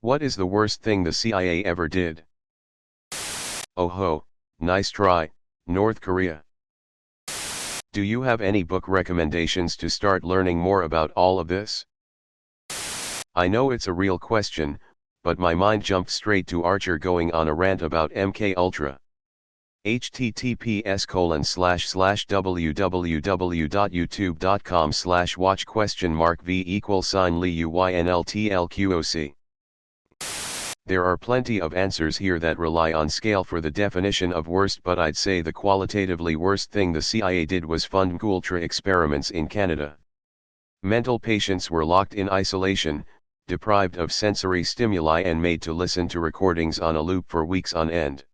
What is the worst thing the CIA ever did? Oh ho, nice try, North Korea. Do you have any book recommendations to start learning more about all of this? I know it's a real question, but my mind jumped straight to Archer going on a rant about MK Ultra. https://www.youtube.com/watch?v=LEYNLTLQOC. There are plenty of answers here that rely on scale for the definition of worst, but I'd say the qualitatively worst thing the CIA did was fund Ultra experiments in Canada. Mental patients were locked in isolation, deprived of sensory stimuli and made to listen to recordings on a loop for weeks on end.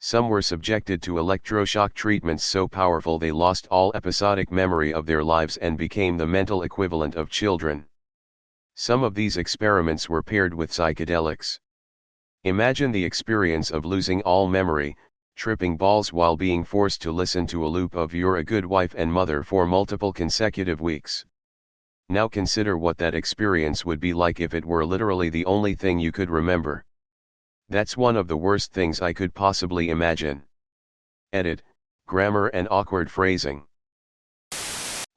Some were subjected to electroshock treatments so powerful they lost all episodic memory of their lives and became the mental equivalent of children. Some of these experiments were paired with psychedelics. Imagine the experience of losing all memory, tripping balls while being forced to listen to a loop of "You're a Good Wife and Mother" for multiple consecutive weeks. Now consider what that experience would be like if it were literally the only thing you could remember. That's one of the worst things I could possibly imagine. Edit, grammar and awkward phrasing.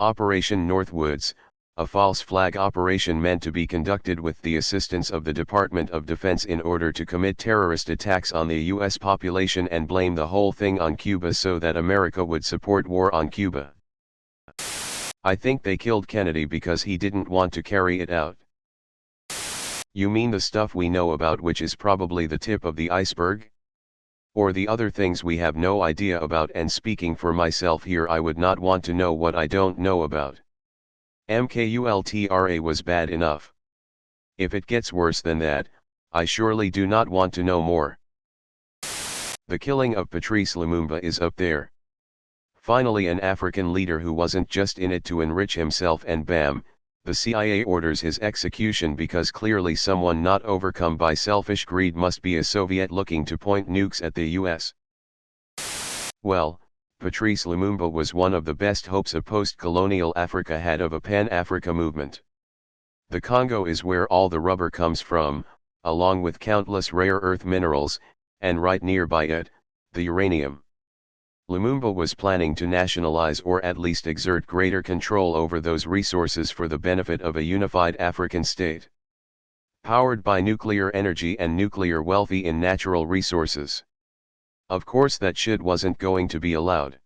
Operation Northwoods, a false flag operation meant to be conducted with the assistance of the Department of Defense in order to commit terrorist attacks on the U.S. population and blame the whole thing on Cuba so that America would support war on Cuba. I think they killed Kennedy because he didn't want to carry it out. You mean the stuff we know about, which is probably the tip of the iceberg? Or the other things we have no idea about? And speaking for myself here, I would not want to know what I don't know about. MKULTRA was bad enough. If it gets worse than that, I surely do not want to know more. The killing of Patrice Lumumba is up there. Finally, an African leader who wasn't just in it to enrich himself, and bam, the CIA orders his execution because clearly someone not overcome by selfish greed must be a Soviet looking to point nukes at the US. Well, Patrice Lumumba was one of the best hopes a post-colonial Africa had of a Pan-Africa movement. The Congo is where all the rubber comes from, along with countless rare earth minerals, and right nearby it, the uranium. Lumumba was planning to nationalize, or at least exert greater control over those resources for the benefit of a unified African state, powered by nuclear energy and nuclear wealthy in natural resources. Of course that shit wasn't going to be allowed.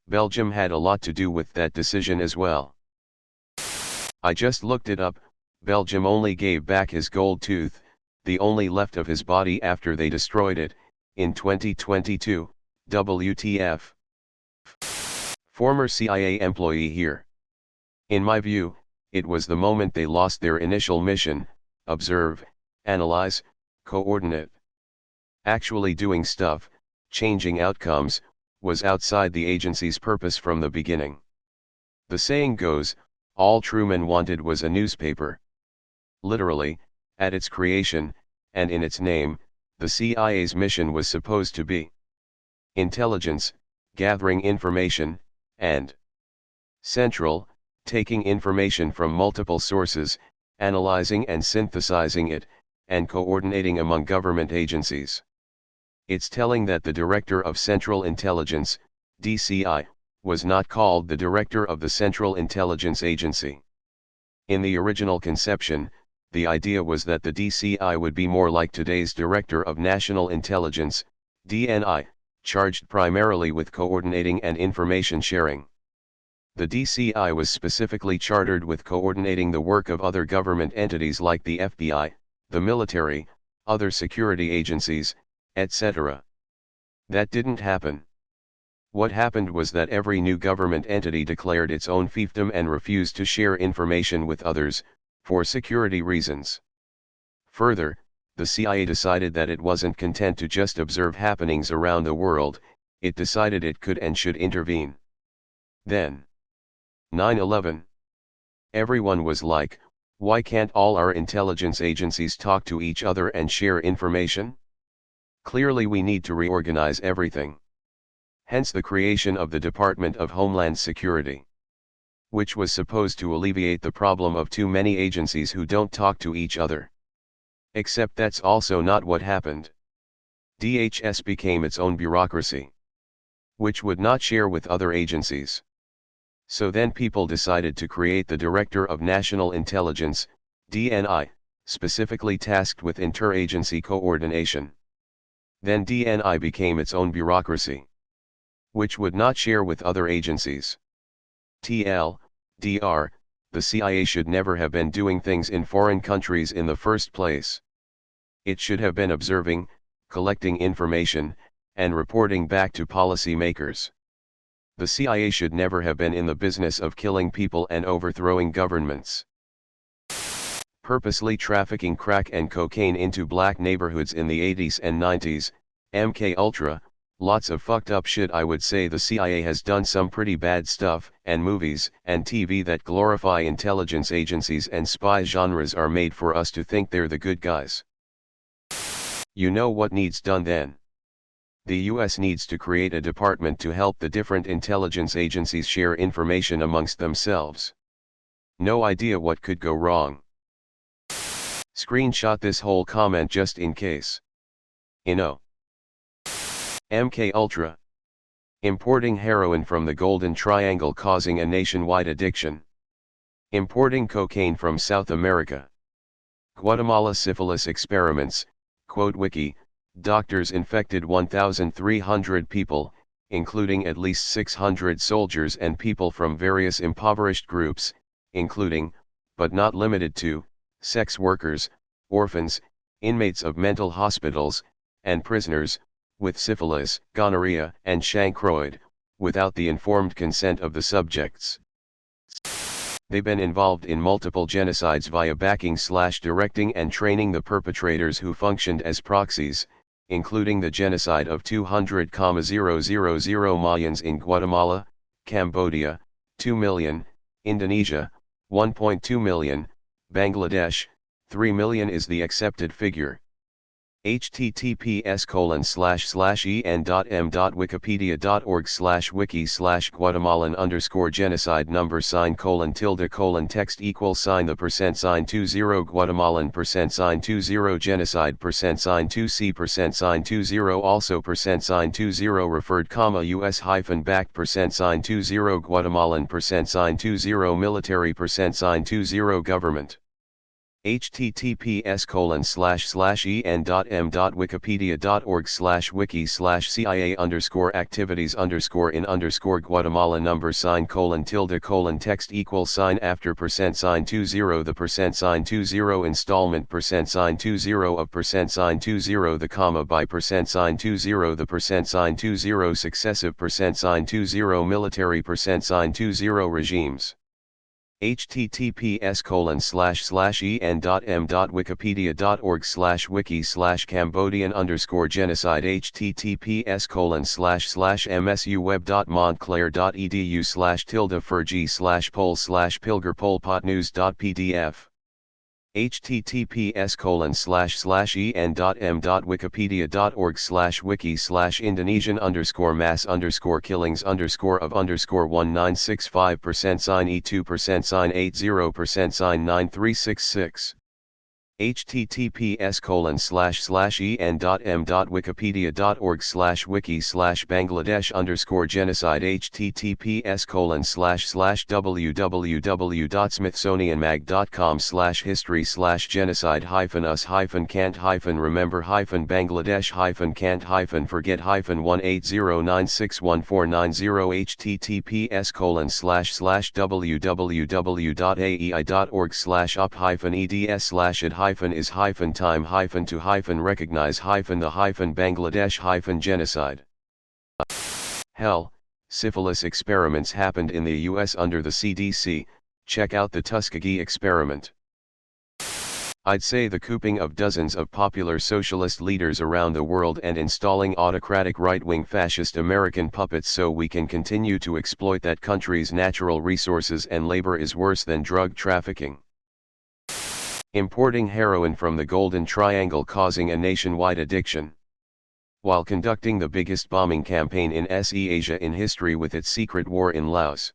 Belgium had a lot to do with that decision as well. I just looked it up. Belgium only gave back his gold tooth, the only left of his body after they destroyed it, in 2022. WTF. Former CIA employee here. In my view, it was the moment they lost their initial mission: observe, analyze, coordinate. Actually doing stuff, changing outcomes, was outside the agency's purpose from the beginning. The saying goes, all Truman wanted was a newspaper. Literally, at its creation, and in its name, the CIA's mission was supposed to be intelligence, gathering information, and central, taking information from multiple sources, analyzing and synthesizing it, and coordinating among government agencies. It's telling that the Director of Central Intelligence, DCI, was not called the Director of the Central Intelligence Agency. In the original conception, the idea was that the DCI would be more like today's Director of National Intelligence, DNI, charged primarily with coordinating and information sharing. The DCI was specifically chartered with coordinating the work of other government entities like the FBI, the military, other security agencies, etc. That didn't happen. What happened was that every new government entity declared its own fiefdom and refused to share information with others, for security reasons. Further, the CIA decided that it wasn't content to just observe happenings around the world, it decided it could and should intervene. Then, 9/11. Everyone was like, why can't all our intelligence agencies talk to each other and share information? Clearly we need to reorganize everything. Hence the creation of the Department of Homeland Security, which was supposed to alleviate the problem of too many agencies who don't talk to each other. Except that's also not what happened. DHS became its own bureaucracy, which would not share with other agencies. So then people decided to create the Director of National Intelligence, DNI, specifically tasked with interagency coordination. Then DNI became its own bureaucracy, which would not share with other agencies. DR, the CIA should never have been doing things in foreign countries in the first place. It should have been observing, collecting information, and reporting back to policymakers. The CIA should never have been in the business of killing people and overthrowing governments. Purposely trafficking crack and cocaine into black neighborhoods in the 80s and 90s, MK Ultra, lots of fucked up shit. I would say the CIA has done some pretty bad stuff, and movies and TV that glorify intelligence agencies and spy genres are made for us to think they're the good guys. You know what needs done then? The US needs to create a department to help the different intelligence agencies share information amongst themselves. No idea what could go wrong. Screenshot this whole comment just in case. MK Ultra. Importing heroin from the Golden Triangle causing a nationwide addiction. Importing cocaine from South America. Guatemala syphilis experiments, quote wiki, doctors infected 1,300 people, including at least 600 soldiers and people from various impoverished groups, including, but not limited to, sex workers, orphans, inmates of mental hospitals, and prisoners, with syphilis, gonorrhea, and chancroid, without the informed consent of the subjects. They've been involved in multiple genocides via backing/directing and training the perpetrators who functioned as proxies, including the genocide of 200,000 Mayans in Guatemala, Cambodia, 2 million, Indonesia, 1.2 million, Bangladesh, 3 million is the accepted figure. https://en.m.wikipedia.org/wiki/Guatemalan_genocide number $:text $the $20 Guatemalan $20 genocide $2C %20 also $20 referred US-backed $20 Guatemalan $20 military $20 government. https://en.m.wikipedia.org/wiki/CIA_activities_in_Guatemala number $:text after $20 the $20 installment $20 of $20 the comma by $20 the $20 successive $20 military $20 regimes. https://en.m.wikipedia.org/wiki/Cambodian_genocide https://msuweb.montclair.edu/fergie/pol/pilger-polpotnews.pdf https://en.m.wikipedia.org/wiki/Indonesian_mass_killings_1965% e2% 9366 https://en.m.wikipedia.org/wiki/Bangladesh_genocide https://www.smithsonian.mag.com/history/genocide-us-can't-remember-bangladesh-can't-forget-180961490 https://www.aei.org/up-ed/is-is-recognize-the-Bangladesh-genocide. Hell, syphilis experiments happened in the US under the CDC, check out the Tuskegee experiment. I'd say the cooping of dozens of popular socialist leaders around the world and installing autocratic right-wing fascist American puppets so we can continue to exploit that country's natural resources and labor is worse than drug trafficking. Importing heroin from the Golden Triangle causing a nationwide addiction. While conducting the biggest bombing campaign in SE Asia in history with its secret war in Laos.